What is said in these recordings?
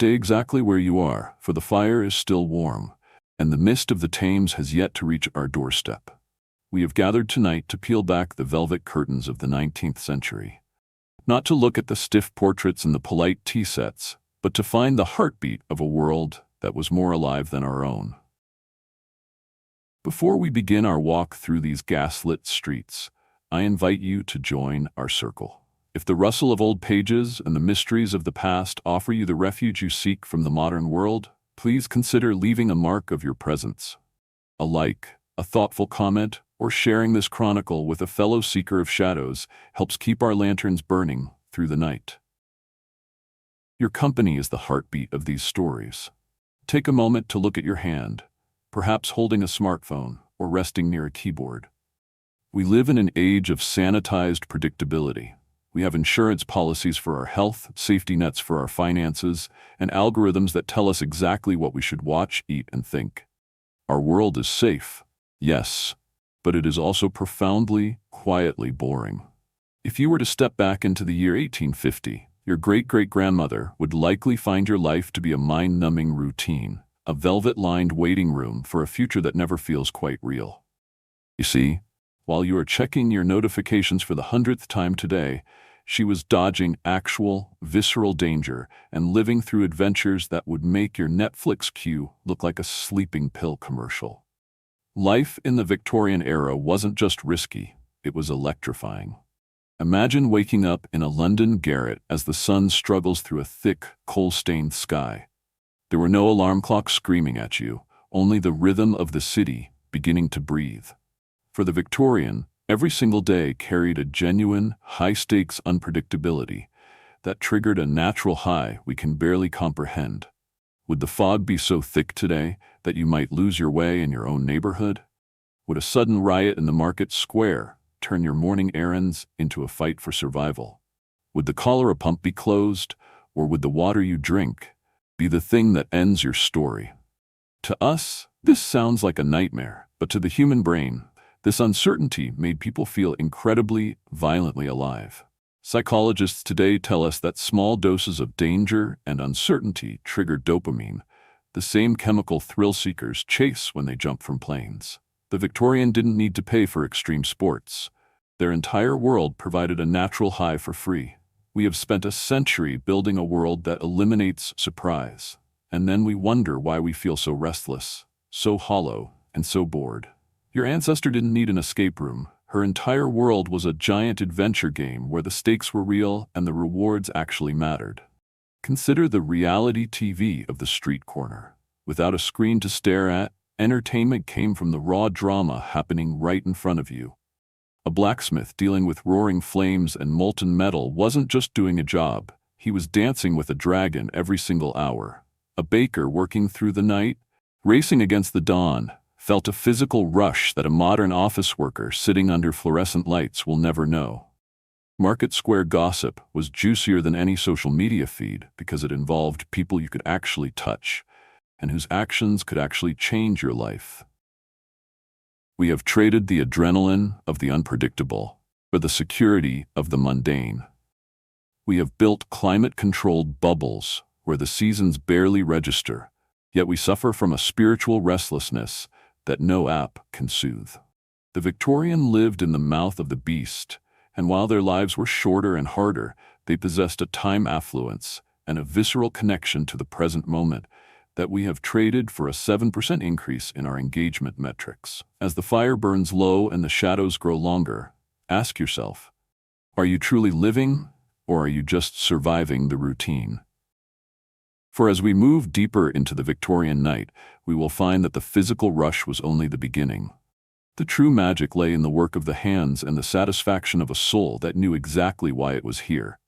Stay exactly where you are, for the fire is still warm, and the mist of the Thames has yet to reach our doorstep. We have gathered tonight to peel back the velvet curtains of the 19th century. Not to look at the stiff portraits and the polite tea sets, but to find the heartbeat of a world that was more alive than our own. Before we begin our walk through these gaslit streets, I invite you to join our circle. If the rustle of old pages and the mysteries of the past offer you the refuge you seek from the modern world, please consider leaving a mark of your presence. A like, a thoughtful comment, or sharing this chronicle with a fellow seeker of shadows helps keep our lanterns burning through the night. Your company is the heartbeat of these stories. Take a moment to look at your hand, perhaps holding a smartphone or resting near a keyboard. We live in an age of sanitized predictability. We have insurance policies for our health, safety nets for our finances, and algorithms that tell us exactly what we should watch, eat, and think. Our world is safe, yes, but it is also profoundly, quietly boring. If you were to step back into the year 1850, your great-great-grandmother would likely find your life to be a mind-numbing routine, a velvet-lined waiting room for a future that never feels quite real. You see, while you are checking your notifications for the 100th time today, she was dodging actual, visceral danger and living through adventures that would make your Netflix queue look like a sleeping pill commercial. Life in the Victorian era wasn't just risky, it was electrifying. Imagine waking up in a London garret as the sun struggles through a thick, coal-stained sky. There were no alarm clocks screaming at you, only the rhythm of the city beginning to breathe. For the Victorian, every single day carried a genuine, high-stakes unpredictability that triggered a natural high we can barely comprehend. Would the fog be so thick today that you might lose your way in your own neighborhood? Would a sudden riot in the market square turn your morning errands into a fight for survival? Would the cholera pump be closed, or would the water you drink be the thing that ends your story? To us, this sounds like a nightmare, but to the human brain, this uncertainty made people feel incredibly, violently alive. Psychologists today tell us that small doses of danger and uncertainty trigger dopamine, the same chemical thrill seekers chase when they jump from planes. The Victorian didn't need to pay for extreme sports. Their entire world provided a natural high for free. We have spent a century building a world that eliminates surprise, and then we wonder why we feel so restless, so hollow, and so bored. Your ancestor didn't need an escape room. Her entire world was a giant adventure game where the stakes were real and the rewards actually mattered. Consider the reality TV of the street corner. Without a screen to stare at, entertainment came from the raw drama happening right in front of you. A blacksmith dealing with roaring flames and molten metal wasn't just doing a job, he was dancing with a dragon every single hour. A baker working through the night, racing against the dawn, felt a physical rush that a modern office worker sitting under fluorescent lights will never know. Market Square gossip was juicier than any social media feed because it involved people you could actually touch and whose actions could actually change your life. We have traded the adrenaline of the unpredictable for the security of the mundane. We have built climate-controlled bubbles where the seasons barely register, yet we suffer from a spiritual restlessness that no app can soothe. The Victorian lived in the mouth of the beast, and while their lives were shorter and harder, they possessed a time affluence and a visceral connection to the present moment that we have traded for a 7% increase in our engagement metrics. As the fire burns low and the shadows grow longer, ask yourself, are you truly living, or are you just surviving the routine? For as we move deeper into the Victorian night, we will find that the physical rush was only the beginning. The true magic lay in the work of the hands and the satisfaction of a soul that knew exactly why it was here.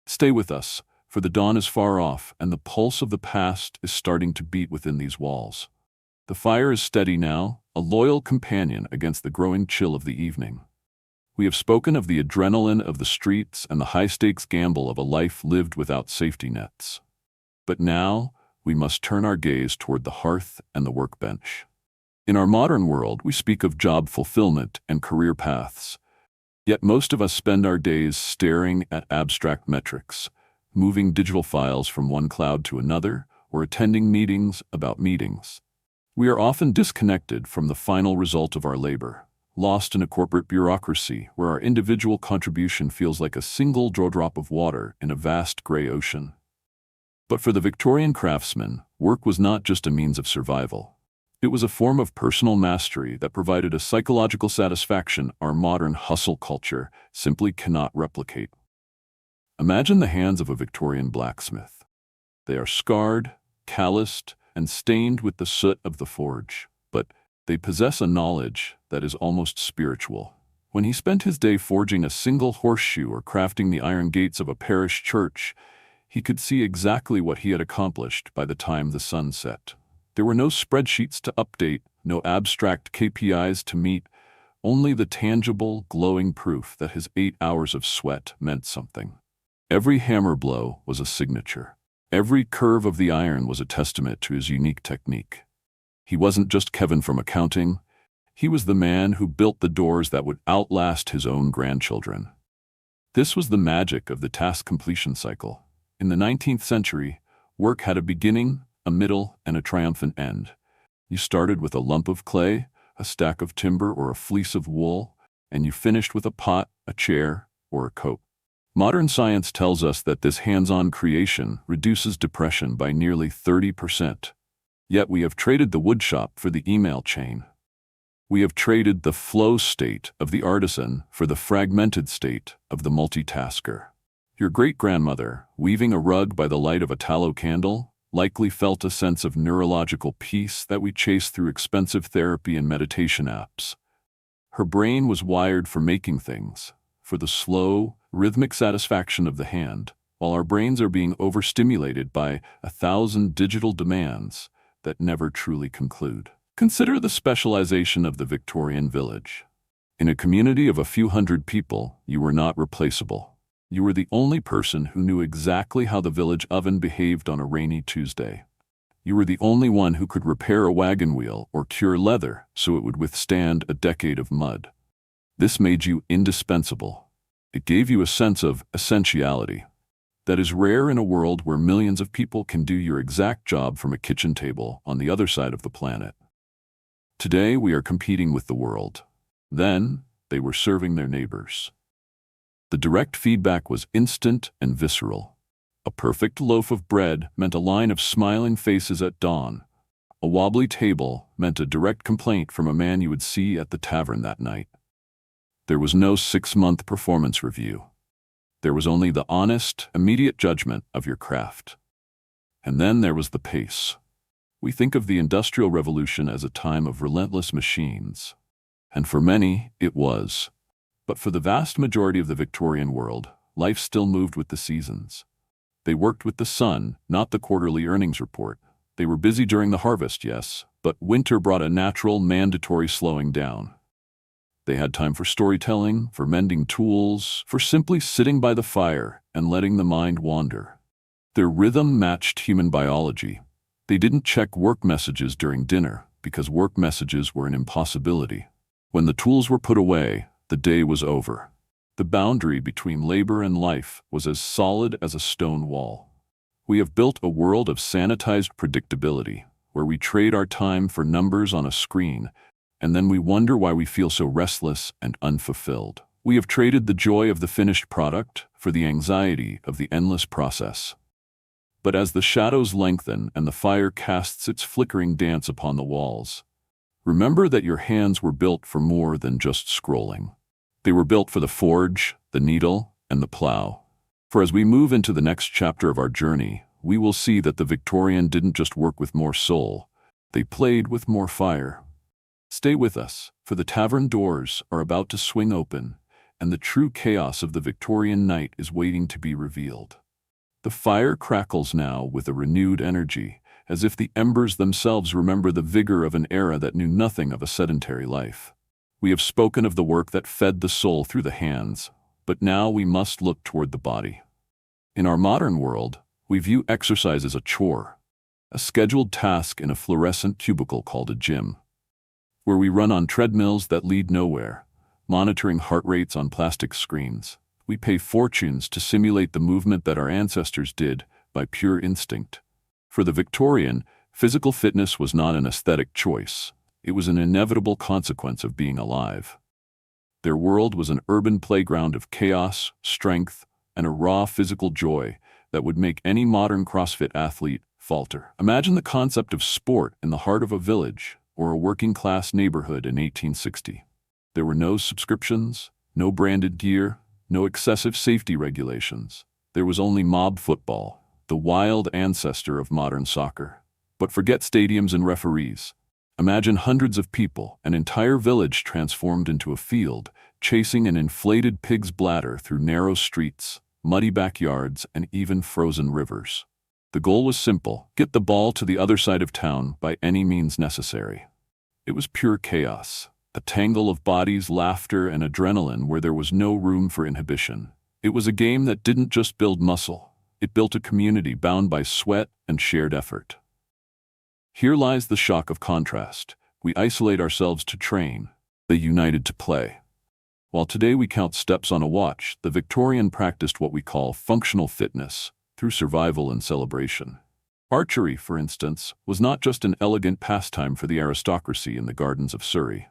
Stay with us, for the dawn is far off and the pulse of the past is starting to beat within these walls. The fire is steady now, a loyal companion against the growing chill of the evening. We have spoken of the adrenaline of the streets and the high-stakes gamble of a life lived without safety nets. But now, we must turn our gaze toward the hearth and the workbench. In our modern world, we speak of job fulfillment and career paths, yet most of us spend our days staring at abstract metrics, moving digital files from one cloud to another, or attending meetings about meetings. We are often disconnected from the final result of our labor, lost in a corporate bureaucracy where our individual contribution feels like a single drop of water in a vast gray ocean. But for the Victorian craftsman, work was not just a means of survival. It was a form of personal mastery that provided a psychological satisfaction our modern hustle culture simply cannot replicate. Imagine the hands of a Victorian blacksmith. They are scarred, calloused, and stained with the soot of the forge, but they possess a knowledge that is almost spiritual. When he spent his day forging a single horseshoe or crafting the iron gates of a parish church, he could see exactly what he had accomplished by the time the sun set. There were no spreadsheets to update, no abstract KPIs to meet, only the tangible, glowing proof that his 8 hours of sweat meant something. Every hammer blow was a signature. Every curve of the iron was a testament to his unique technique. He wasn't just Kevin from accounting. He was the man who built the doors that would outlast his own grandchildren. This was the magic of the task completion cycle. In the 19th century, work had a beginning, a middle, and a triumphant end. You started with a lump of clay, a stack of timber, or a fleece of wool, and you finished with a pot, a chair, or a coat. Modern science tells us that this hands-on creation reduces depression by nearly 30%. Yet we have traded the woodshop for the email chain. We have traded the flow state of the artisan for the fragmented state of the multitasker. Your great-grandmother, weaving a rug by the light of a tallow candle, likely felt a sense of neurological peace that we chase through expensive therapy and meditation apps. Her brain was wired for making things, for the slow, rhythmic satisfaction of the hand, while our brains are being overstimulated by 1,000 digital demands that never truly conclude. Consider the specialization of the Victorian village. In a community of a few hundred people, you were not replaceable. You were the only person who knew exactly how the village oven behaved on a rainy Tuesday. You were the only one who could repair a wagon wheel or cure leather so it would withstand a decade of mud. This made you indispensable. It gave you a sense of essentiality that is rare in a world where millions of people can do your exact job from a kitchen table on the other side of the planet. Today we are competing with the world. Then they were serving their neighbors. The direct feedback was instant and visceral. A perfect loaf of bread meant a line of smiling faces at dawn. A wobbly table meant a direct complaint from a man you would see at the tavern that night. There was no 6-month performance review. There was only the honest, immediate judgment of your craft. And then there was the pace. We think of the Industrial Revolution as a time of relentless machines. And for many, it was. But for the vast majority of the Victorian world, life still moved with the seasons. They worked with the sun, not the quarterly earnings report. They were busy during the harvest, yes, but winter brought a natural, mandatory slowing down. They had time for storytelling, for mending tools, for simply sitting by the fire and letting the mind wander. Their rhythm matched human biology. They didn't check work messages during dinner because work messages were an impossibility. When the tools were put away, the day was over. The boundary between labor and life was as solid as a stone wall. We have built a world of sanitized predictability, where we trade our time for numbers on a screen, and then we wonder why we feel so restless and unfulfilled. We have traded the joy of the finished product for the anxiety of the endless process. But as the shadows lengthen and the fire casts its flickering dance upon the walls, remember that your hands were built for more than just scrolling. They were built for the forge, the needle, and the plow. For as we move into the next chapter of our journey, we will see that the Victorian didn't just work with more soul, they played with more fire. Stay with us, for the tavern doors are about to swing open, and the true chaos of the Victorian night is waiting to be revealed. The fire crackles now with a renewed energy, as if the embers themselves remember the vigor of an era that knew nothing of a sedentary life. We have spoken of the work that fed the soul through the hands, but now we must look toward the body. In our modern world, we view exercise as a chore, a scheduled task in a fluorescent cubicle called a gym, where we run on treadmills that lead nowhere, monitoring heart rates on plastic screens. We pay fortunes to simulate the movement that our ancestors did by pure instinct. For the Victorian, physical fitness was not an aesthetic choice. It was an inevitable consequence of being alive. Their world was an urban playground of chaos, strength, and a raw physical joy that would make any modern CrossFit athlete falter. Imagine the concept of sport in the heart of a village or a working-class neighborhood in 1860. There were no subscriptions, no branded gear, no excessive safety regulations. There was only mob football, the wild ancestor of modern soccer. But forget stadiums and referees. Imagine hundreds of people, an entire village transformed into a field, chasing an inflated pig's bladder through narrow streets, muddy backyards, and even frozen rivers. The goal was simple: get the ball to the other side of town by any means necessary. It was pure chaos, a tangle of bodies, laughter, and adrenaline where there was no room for inhibition. It was a game that didn't just build muscle. It built a community bound by sweat and shared effort. Here lies the shock of contrast. We isolate ourselves to train. They united to play. While today we count steps on a watch, the Victorian practiced what we call functional fitness through survival and celebration. Archery, for instance, was not just an elegant pastime for the aristocracy in the gardens of Surrey.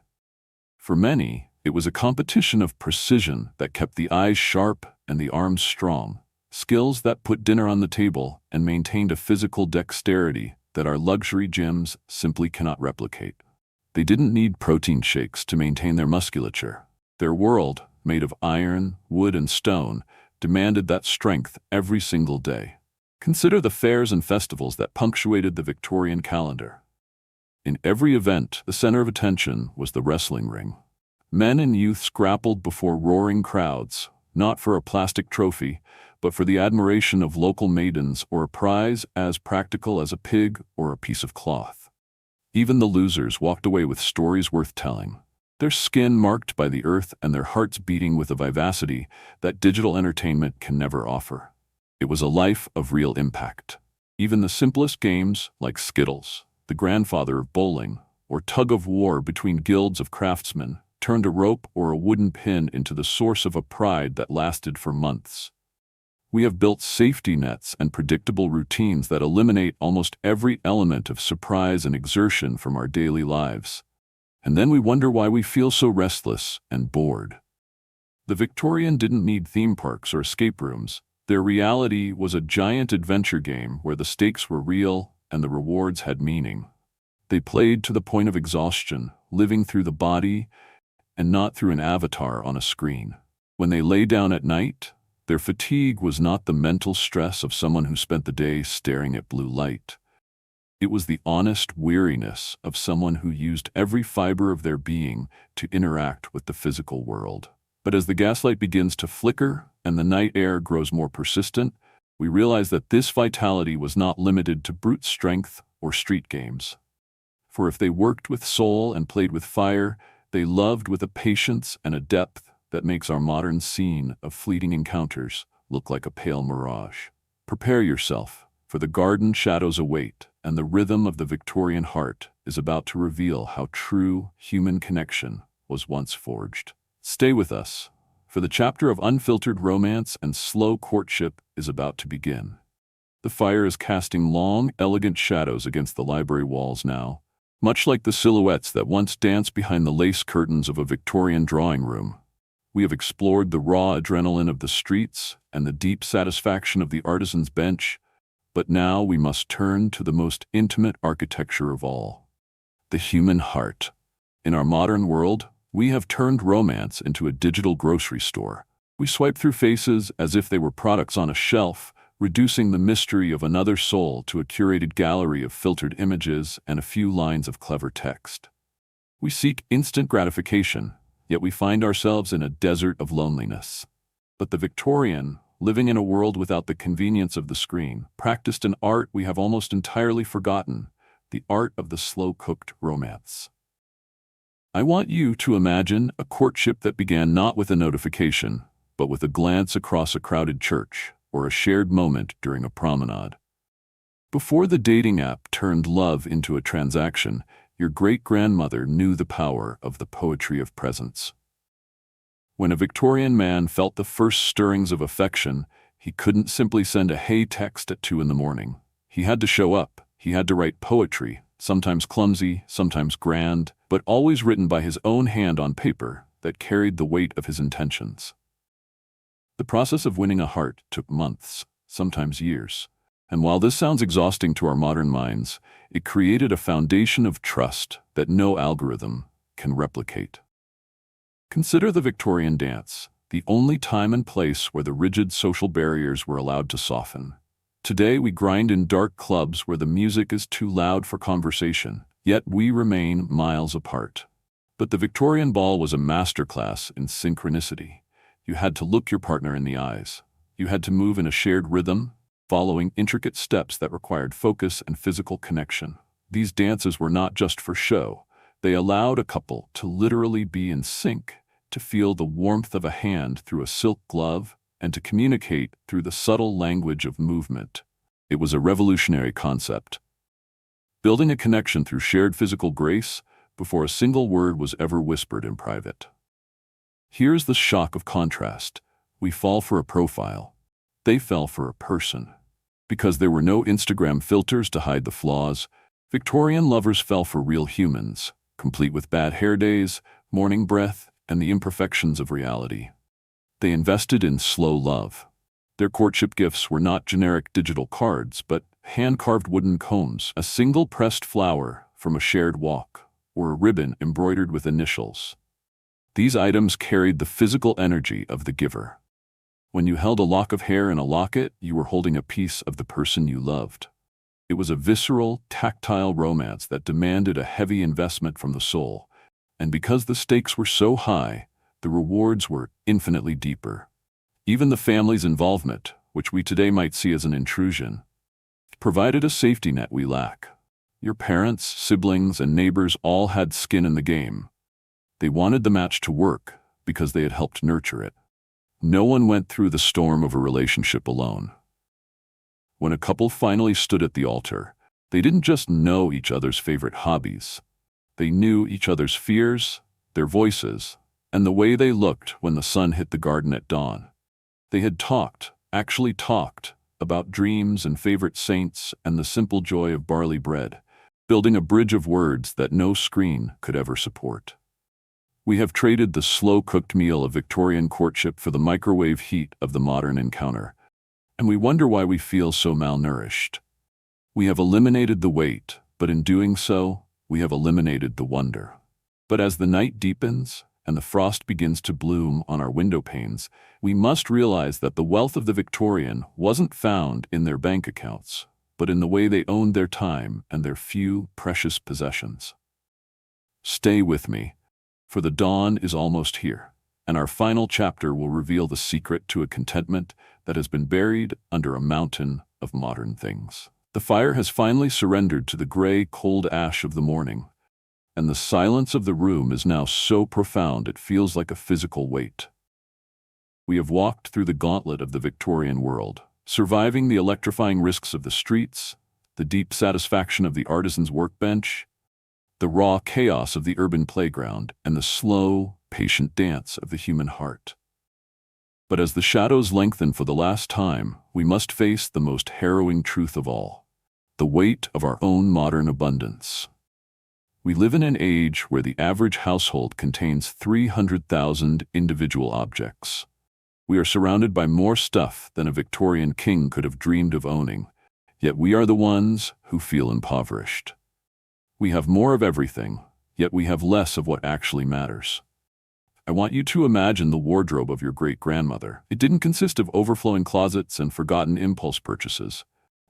For many, it was a competition of precision that kept the eyes sharp and the arms strong. Skills that put dinner on the table and maintained a physical dexterity that our luxury gyms simply cannot replicate. They didn't need protein shakes to maintain their musculature. Their world, made of iron, wood, and stone, demanded that strength every single day. Consider the fairs and festivals that punctuated the Victorian calendar. In every event, the center of attention was the wrestling ring. Men and youths grappled before roaring crowds, not for a plastic trophy, but for the admiration of local maidens or a prize as practical as a pig or a piece of cloth. Even the losers walked away with stories worth telling, their skin marked by the earth and their hearts beating with a vivacity that digital entertainment can never offer. It was a life of real impact. Even the simplest games, like Skittles, the grandfather of bowling, or tug-of-war between guilds of craftsmen, turned a rope or a wooden pin into the source of a pride that lasted for months. We have built safety nets and predictable routines that eliminate almost every element of surprise and exertion from our daily lives. And then we wonder why we feel so restless and bored. The Victorian didn't need theme parks or escape rooms. Their reality was a giant adventure game where the stakes were real and the rewards had meaning. They played to the point of exhaustion, living through the body and not through an avatar on a screen. When they lay down at night, their fatigue was not the mental stress of someone who spent the day staring at blue light. It was the honest weariness of someone who used every fiber of their being to interact with the physical world. But as the gaslight begins to flicker and the night air grows more persistent, we realize that this vitality was not limited to brute strength or street games. For if they worked with soul and played with fire, they loved with a patience and a depth that makes our modern scene of fleeting encounters look like a pale mirage. Prepare yourself, for the garden shadows await, and the rhythm of the Victorian heart is about to reveal how true human connection was once forged. Stay with us, for the chapter of unfiltered romance and slow courtship is about to begin. The fire is casting long, elegant shadows against the library walls now, much like the silhouettes that once danced behind the lace curtains of a Victorian drawing room. We have explored the raw adrenaline of the streets and the deep satisfaction of the artisan's bench, but now we must turn to the most intimate architecture of all, the human heart. In our modern world, we have turned romance into a digital grocery store. We swipe through faces as if they were products on a shelf, reducing the mystery of another soul to a curated gallery of filtered images and a few lines of clever text. We seek instant gratification, yet we find ourselves in a desert of loneliness. But the Victorian, living in a world without the convenience of the screen, practiced an art we have almost entirely forgotten, the art of the slow-cooked romance. I want you to imagine a courtship that began not with a notification, but with a glance across a crowded church or a shared moment during a promenade. Before the dating app turned love into a transaction, your great-grandmother knew the power of the poetry of presence. When a Victorian man felt the first stirrings of affection, he couldn't simply send a hey text at 2 in the morning. He had to show up. He had to write poetry, sometimes clumsy, sometimes grand, but always written by his own hand on paper that carried the weight of his intentions. The process of winning a heart took months, sometimes years. And while this sounds exhausting to our modern minds, it created a foundation of trust that no algorithm can replicate. Consider the Victorian dance, the only time and place where the rigid social barriers were allowed to soften. Today we grind in dark clubs where the music is too loud for conversation, yet we remain miles apart. But the Victorian ball was a masterclass in synchronicity. You had to look your partner in the eyes. You had to move in a shared rhythm, following intricate steps that required focus and physical connection. These dances were not just for show. They allowed a couple to literally be in sync, to feel the warmth of a hand through a silk glove, and to communicate through the subtle language of movement. It was a revolutionary concept. Building a connection through shared physical grace before a single word was ever whispered in private. Here's the shock of contrast. We fall for a profile. They fell for a person. Because there were no Instagram filters to hide the flaws, Victorian lovers fell for real humans, complete with bad hair days, morning breath, and the imperfections of reality. They invested in slow love. Their courtship gifts were not generic digital cards, but hand-carved wooden combs, a single pressed flower from a shared walk, or a ribbon embroidered with initials. These items carried the physical energy of the giver. When you held a lock of hair in a locket, you were holding a piece of the person you loved. It was a visceral, tactile romance that demanded a heavy investment from the soul, and because the stakes were so high, the rewards were infinitely deeper. Even the family's involvement, which we today might see as an intrusion, provided a safety net we lack. Your parents, siblings, and neighbors all had skin in the game. They wanted the match to work because they had helped nurture it. No one went through the storm of a relationship alone. When a couple finally stood at the altar, they didn't just know each other's favorite hobbies. They knew each other's fears, their voices, and the way they looked when the sun hit the garden at dawn. They had actually talked, about dreams and favorite saints and the simple joy of barley bread, building a bridge of words that no screen could ever support. We have traded the slow-cooked meal of Victorian courtship for the microwave heat of the modern encounter, and we wonder why we feel so malnourished. We have eliminated the wait, but in doing so, we have eliminated the wonder. But as the night deepens and the frost begins to bloom on our window panes, we must realize that the wealth of the Victorian wasn't found in their bank accounts, but in the way they owned their time and their few precious possessions. Stay with me, for the dawn is almost here, and our final chapter will reveal the secret to a contentment that has been buried under a mountain of modern things. The fire has finally surrendered to the gray, cold ash of the morning, and the silence of the room is now so profound it feels like a physical weight. We have walked through the gauntlet of the Victorian world, surviving the electrifying risks of the streets, the deep satisfaction of the artisan's workbench, the raw chaos of the urban playground, and the slow, patient dance of the human heart. But as the shadows lengthen for the last time, we must face the most harrowing truth of all, the weight of our own modern abundance. We live in an age where the average household contains 300,000 individual objects. We are surrounded by more stuff than a Victorian king could have dreamed of owning, yet we are the ones who feel impoverished. We have more of everything, yet we have less of what actually matters. I want you to imagine the wardrobe of your great-grandmother. It didn't consist of overflowing closets and forgotten impulse purchases.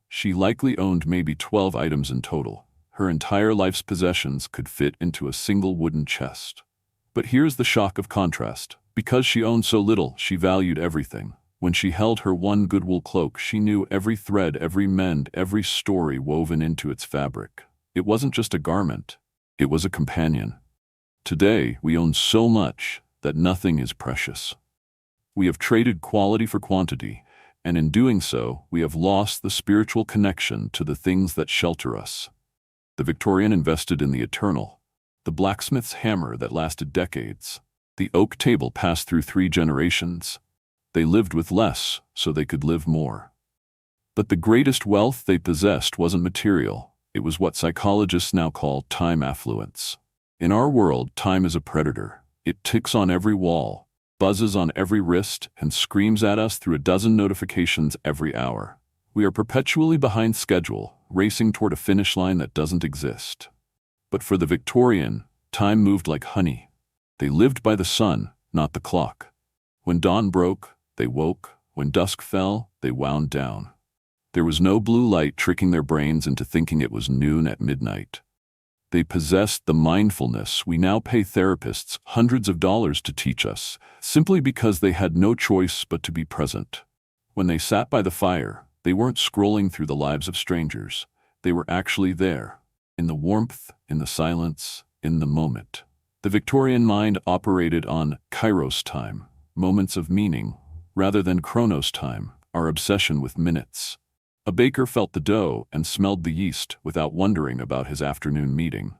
She likely owned maybe 12 items in total. Her entire life's possessions could fit into a single wooden chest. But here's the shock of contrast. Because she owned so little, she valued everything. When she held her one Goodwill cloak, she knew every thread, every mend, every story woven into its fabric. It wasn't just a garment, it was a companion. Today, we own so much that nothing is precious. We have traded quality for quantity, and in doing so, we have lost the spiritual connection to the things that shelter us. The Victorian invested in the eternal, the blacksmith's hammer that lasted decades, The oak table passed through 3 generations. They lived with less, so they could live more. But the greatest wealth they possessed wasn't material. It was what psychologists now call time affluence. In our world, time is a predator. It ticks on every wall, buzzes on every wrist, and screams at us through a dozen notifications every hour. We are perpetually behind schedule, racing toward a finish line that doesn't exist. But for the Victorian, time moved like honey. They lived by the sun, not the clock. When dawn broke, they woke. When dusk fell, they wound down. There was no blue light tricking their brains into thinking it was noon at midnight. They possessed the mindfulness we now pay therapists hundreds of dollars to teach us, simply because they had no choice but to be present. When they sat by the fire, they weren't scrolling through the lives of strangers. They were actually there, in the warmth, in the silence, in the moment. The Victorian mind operated on kairos time, moments of meaning, rather than chronos time, our obsession with minutes. A baker felt the dough and smelled the yeast without wondering about his afternoon meeting.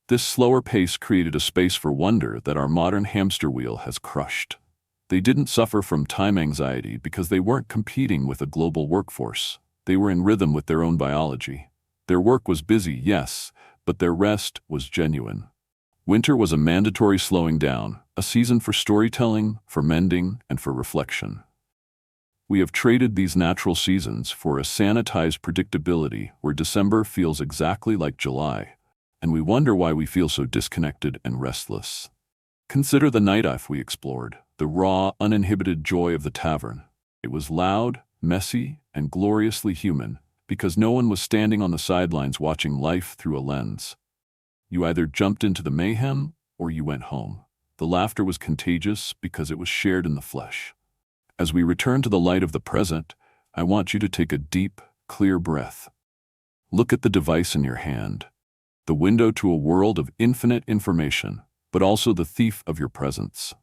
This slower pace created a space for wonder that our modern hamster wheel has crushed. They didn't suffer from time anxiety because they weren't competing with a global workforce. They were in rhythm with their own biology. Their work was busy, yes, but their rest was genuine. Winter was a mandatory slowing down, a season for storytelling, for mending, and for reflection. We have traded these natural seasons for a sanitized predictability where December feels exactly like July, and we wonder why we feel so disconnected and restless. Consider the nightlife we explored, the raw, uninhibited joy of the tavern. It was loud, messy, and gloriously human, because no one was standing on the sidelines watching life through a lens. You either jumped into the mayhem or you went home. The laughter was contagious because it was shared in the flesh. As we return to the light of the present, I want you to take a deep, clear breath. Look at the device in your hand, the window to a world of infinite information, but also the thief of your presence.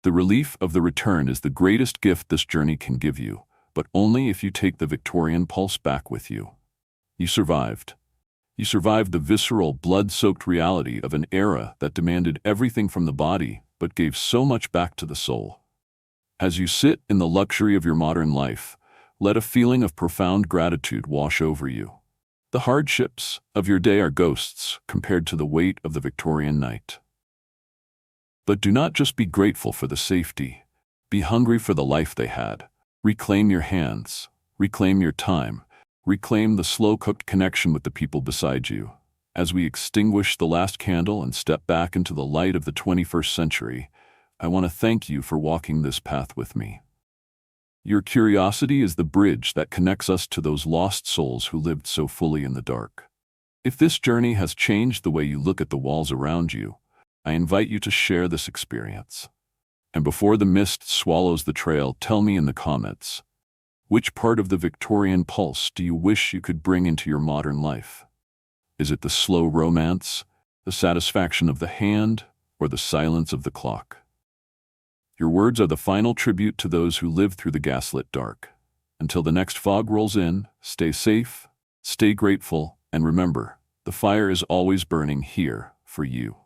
The relief of the return is the greatest gift this journey can give you, but only if you take the Victorian Pulse back with you. You survived. You survived the visceral, blood-soaked reality of an era that demanded everything from the body, but gave so much back to the soul. As you sit in the luxury of your modern life, let a feeling of profound gratitude wash over you. The hardships of your day are ghosts compared to the weight of the Victorian night. But do not just be grateful for the safety. Be hungry for the life they had. Reclaim your hands. Reclaim your time. Reclaim the slow-cooked connection with the people beside you. As we extinguish the last candle and step back into the light of the 21st century, I want to thank you for walking this path with me. Your curiosity is the bridge that connects us to those lost souls who lived so fully in the dark. If this journey has changed the way you look at the walls around you, I invite you to share this experience. And before the mist swallows the trail, tell me in the comments, which part of the Victorian Pulse do you wish you could bring into your modern life? Is it the slow romance, the satisfaction of the hand, or the silence of the clock? Your words are the final tribute to those who lived through the gaslit dark. Until the next fog rolls in, stay safe, stay grateful, and remember, the fire is always burning here for you.